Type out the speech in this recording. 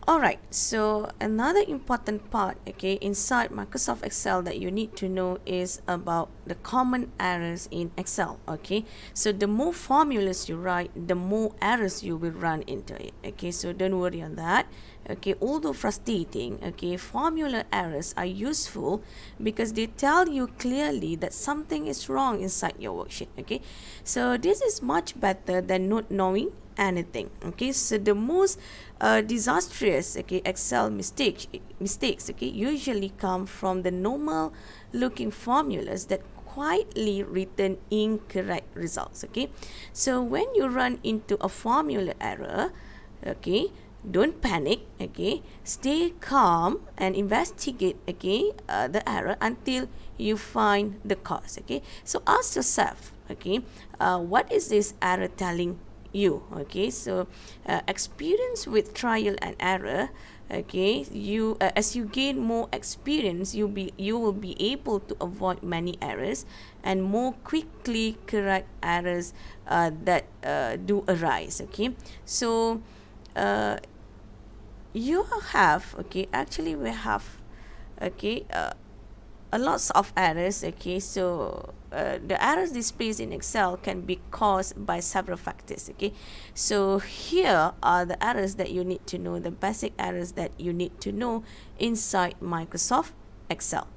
Alright, so another important part, okay, inside Microsoft Excel that you need to know is about the common errors in Excel, okay. So the more formulas you write, the more errors you will run into it, okay. So don't worry on that, okay. Although frustrating, okay, formula errors are useful because they tell you clearly that something is wrong inside your worksheet, okay. So this is much better than not knowing anything, okay. So the most disastrous, okay, Excel mistakes, okay, usually come from the normal looking formulas that quietly return incorrect results, okay. So when you run into a formula error, okay, don't panic, okay, stay calm and investigate, okay, the error until you find the cause, okay. So ask yourself, okay, what is this error telling you, okay. So experience with trial and error, okay, you as you gain more experience, you will be able to avoid many errors and more quickly correct errors that do arise, okay. So you have, okay, actually we have, okay, a lots of errors, okay. So the errors displayed in Excel can be caused by several factors, okay. So here are the errors that you need to know, the basic errors that you need to know inside Microsoft Excel.